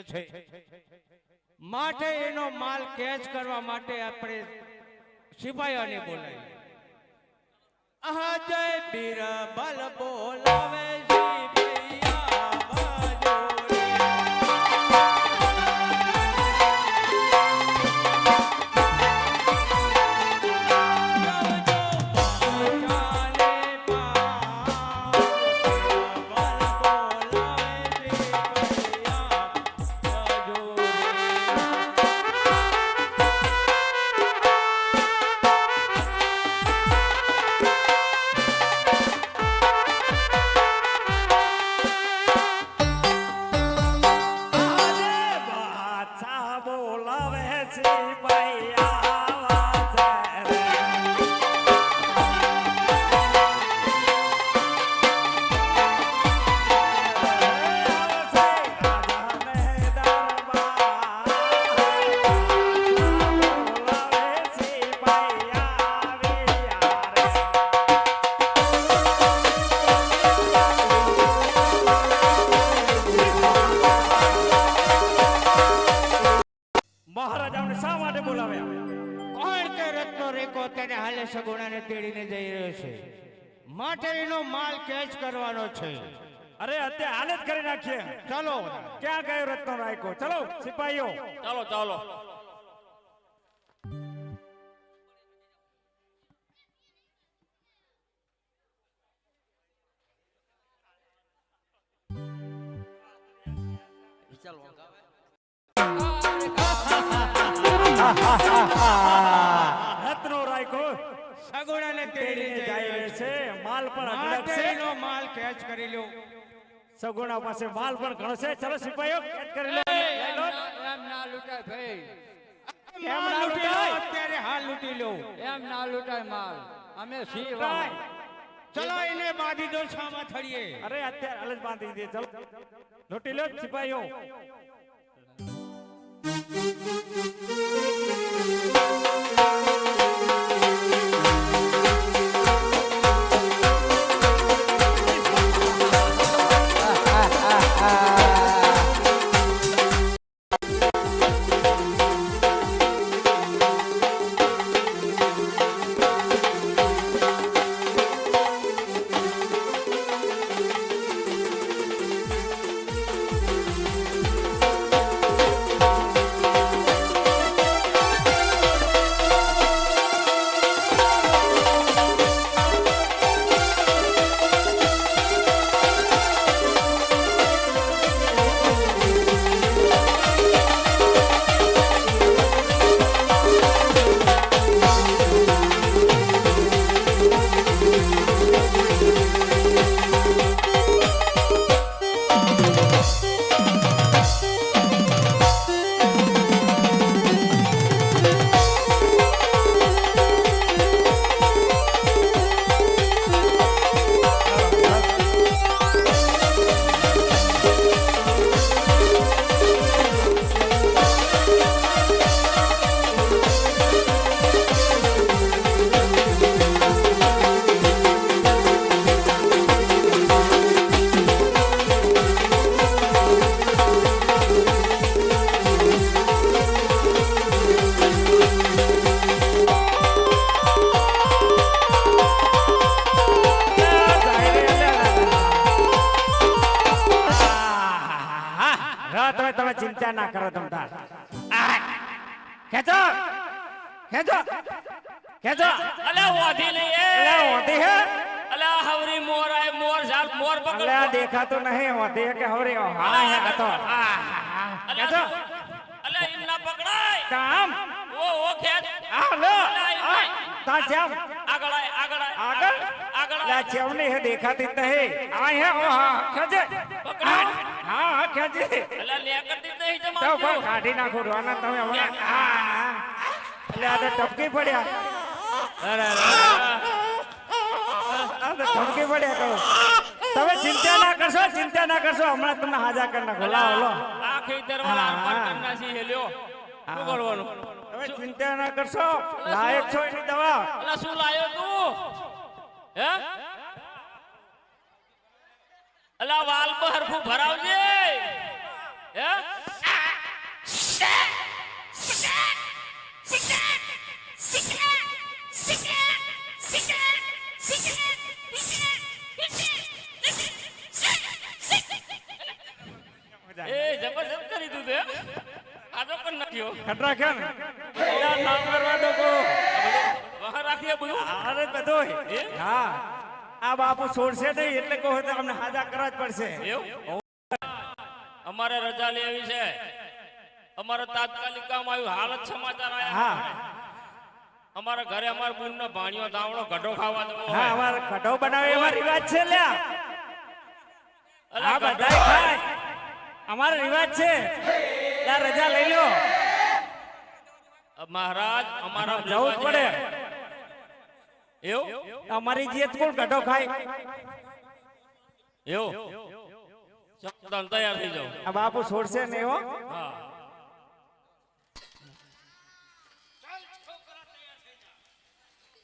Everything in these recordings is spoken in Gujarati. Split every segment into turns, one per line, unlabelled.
છે માટે એનો માલ કેચ કરવા માટે આપણે સિપાહીઓને બોલાવીએ જય બીરબલ બોલાવે સગુણાને તેડીને જઈ રહ્યો છે માટે એનો માલ કેચ કરવાનો છે
અરે અત્યારે હાલ જ કરી નાખીએ
ચાલો
ક્યાં ગયો રત્નો રાયકો ચલો સિપાહીઓ
ચાલો ચાલો
રત્નો રાયકો
સગુણાને તેડીને
જાય છે માલ પણ અઢળક છે
એનો માલ કેચ કરી લ્યો
સગુણા પાસે માલ પણ ઘણો છે ચલો સિપાહીઓ કેચ કરી લો
એમ ના લૂટાય ભાઈ
એમ ના લૂટાય અત્યારે હાલ લૂટી લો
એમ ના લૂટાય માલ અમે સી
ચલો એને બાંધી દો છામાં થળીએ
અરે અત્યારે હાલ જ બાંધી દે ચલો લૂટી લો સિપાહીઓ તમે ચિંતા ના કરો તમ તાર ખેંચો ખેંચો ખેંચો
અલે ઓધી નહીં
અલે ઓધી હે
અલે હવરી મોર આય મોર જાત મોર પકડ
અલે દેખાતો નહીં ઓધી કે હવરી હા હે આ તો ખેંચો
અલે ઇમ ના પકડાય
કામ
ઓ ખેંચ
આ લો તા જેમ
આગળ આય આગળ
લા ચેવની હે દેખાતી નહીં આ હે ઓ હા ખેંચે
પકડ
હા હા ખેંચે
અલે લે કરતી નહીં
તો
જમા
પર કાઢી નાખો રોના તમે હમણાં એટલે આ તો ટપકી પડ્યા
અરે
આ તો ટપકી પડ્યા કહો તમે ચિંતા ના કરશો હમણાં તમને હાજા કરી નાખો લાવો લો
આખી દરવાજા આર પાર કરનાસી હેલ્યો શું કરવાનું
તમે ચિંતા ના કરશો લાયક છો એની દવા
અલે શું લાયો તું હે અલા વાલ પર હરખું ભરાવજે હે એ જબરજસ્ત કરી દીધું તે આજો પણ નાખ્યો
ખતરા ક્યાં ને યાર નામ કરવા દો કો
વહા રાખીએ બધું
અરે બધોય હા આ બાપુ છોડશે નહીં એટલે કહો તો અમને હાજા કરવા જ પડશે
એવું અમારે રજા લેવી છે અમારે તાત્કાલિક કામ આવ્યું હાલ જ સમાચાર આયા
હા
અમારા ઘરે અમારા બુનનો ભાણિયો દાવણો ગઢો ખાવા દેવો
હા
હોય
અમાર કઢો બનાવે એવા રિવાજ છે લ્યા
અલા,
આ
ગઢો
બધાય ખાય અમારો રિવાજ છે લ્યા રજા લઈ લો
મહારાજ અમારા
જવું જ પડે
એવું
અમારી જીત કોણ કઢો ખાય
એવું ચાલો, તૈયાર થઈ જાઓ
આ બાપુ છોડશે ને એવો
હા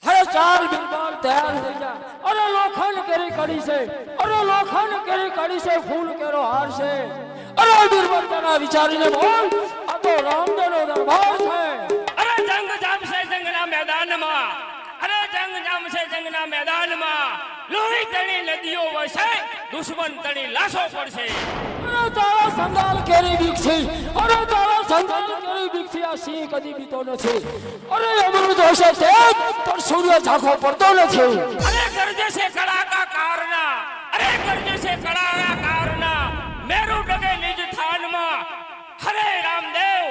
અરે ચાલ બિલકુલ તૈયાર થઈ જા અરે લોખંડ કેરી કડી છે અરે લોખંડ કેરી કડી છે ફૂલ કેરો હાર છે અરે બિરબલના વિચારીને બોલ આ તો રામદેવનો દરબાર છે
અરે જંગ જામશે જંગના મેદાનમાં અરે જંગ જામશે જંગના મેદાનમાં લોહી તણી નદીઓ વસે દુશ્મન તણી લાશો પડશે
અરે તારા સંગાલ કેરી બીકથી અરે તારા સંગાલ કેરી બીકથી આ સિંહ કદી બીતો નથી અરે અમૃત હશે તે પણ સૂર્ય ઝાંખો પડતો નથી
અરે ગરજે છે કડાકા કારના અરે ગરજે છે કડાકા કારના મેરુ ડગે નિજ થાનમાં હરે રામદેવ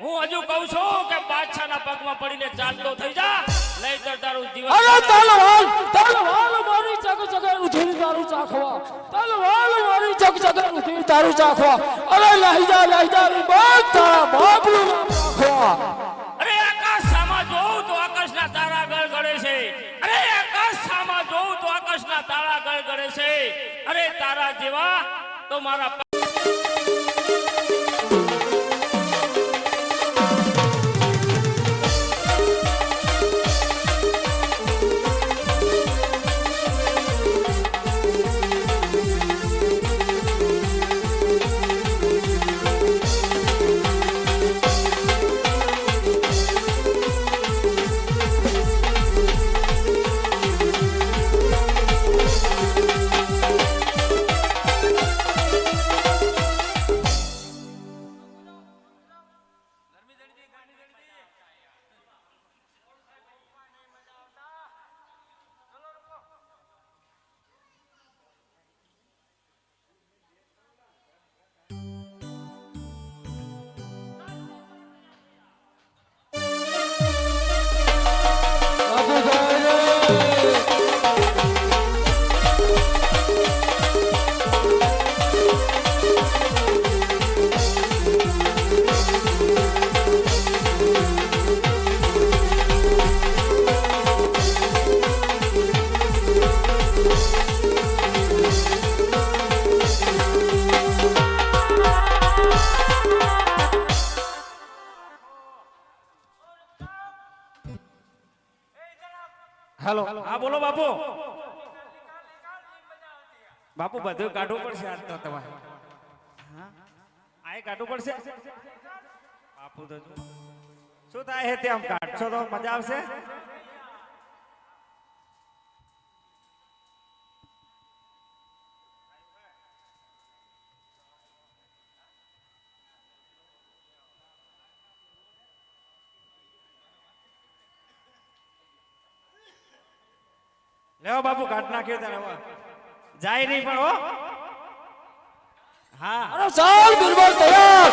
હું હજુ કહું છું કે બાદશાહના પગમાં પડીને ચાલતો થઈ જા નહીંતર તારું જીવન
અરે તલવાલ તલવાલ મારી જગ જગે ઉધીર તારું ચાખવા તલવાલ મારી જગ જગે ઉધીર તારું ચાખવા અરે લઈ જા બસ તારા બાપનું નામ રાખવા
અરે આકાશ સામા જોઉં તો આકાશના તારા ગળગળે છે અરે આકાશ સામા જોઉં તો આકાશના તારા ગળગળે છે અરે તારા જેવા તો મારા
હેલો હા બોલો બાપુ બાપુ બધું કાઢવું પડશે આજ તો તમારે હા આ કાઢવું પડશે બાપુ તો શું થાય હે તે આમ કાઢશો તો મજા આવશે લેવો બાપુ કાઢ નાખ્યો તને હવે જાય નહીં પણ હો હા
અરે ચાલ બિરબલ તૈયાર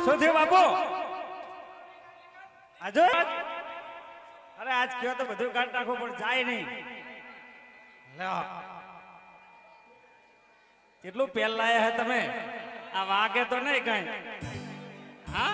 શું થયું બાપુ આજો અરે આજ કયો તો બધું કાઢ નાખો પણ જાય નહીં લ્યો કેટલું પેલ લાયા હે તમે આ વાગે તો નહીં કઈ હા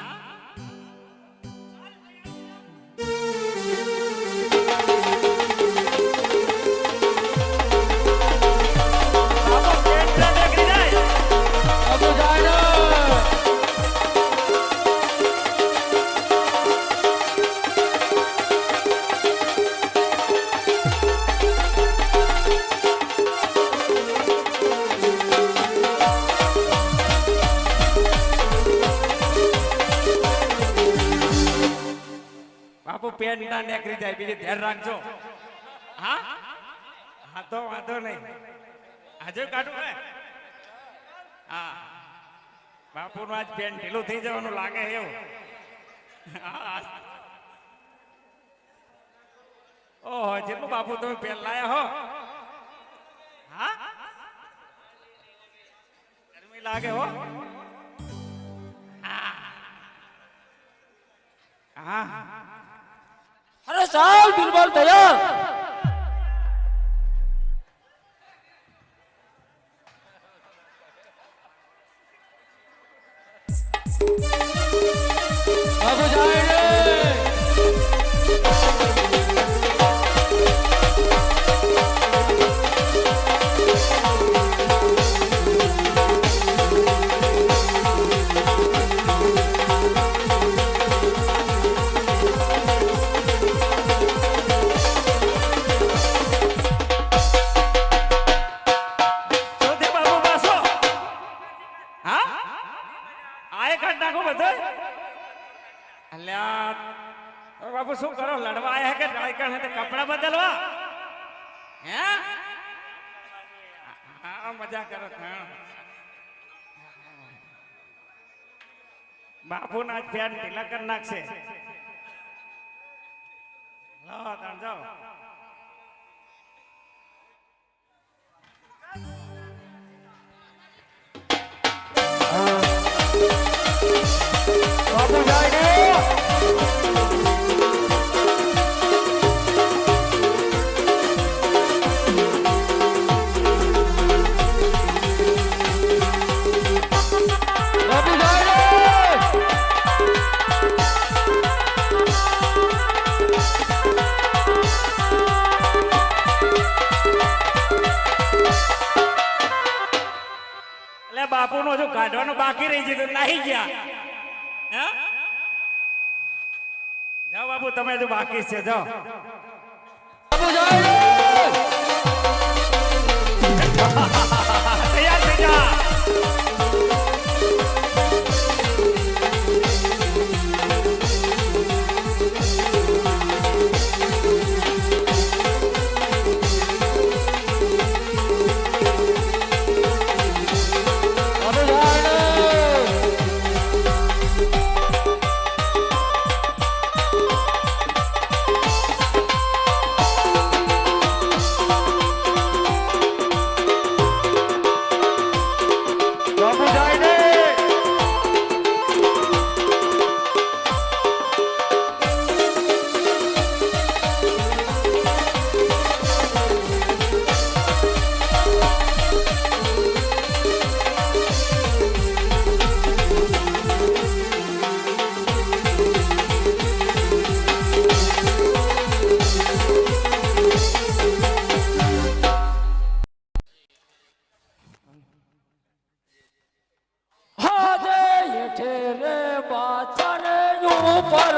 બાપુ પેન ના નીકળી જાય બીજું ધ્યાન રાખજો. હા હા તો વાંધો નહીં. આજે કાઢું ને. હા બાપુ નું આજ પેન ઢીલું થઈ જવાનું લાગે એવું. હા ઓહો જેટલું બાપુ તમે પેન લાયા હો. હા ગરમી લાગે હો. હા
અરે ચાલ બિરબલ તૈયાર. બાબુ જાય રે.
શું થયું બાપુ પાછો? હા આય કાઢ નાખો બધો. અલ્યા હવે બાપુ શું કરો? લડવા આયા કે ડાયકણ હે કપડા બદલવા? હે હા મજા કરો. હા બાપુ ના પેન ઢીલા કરી નાખશે. લો તાણ જાઓ.
બાબુ જાય રે. બાબુ જાય રે.
એટલે બાપુ નું હજુ કાઢવાનું બાકી રહી ગયું નાહી ગયા. હે જાઓ બાપુ તમે હજુ બાકી છે જાઓ.
બાબુ જાય રે.
તૈયાર થઈ જા.
બાબુ જાય રે. બાબુ જાય રે. હાજે હેઠે રે બાચા રે ઉપર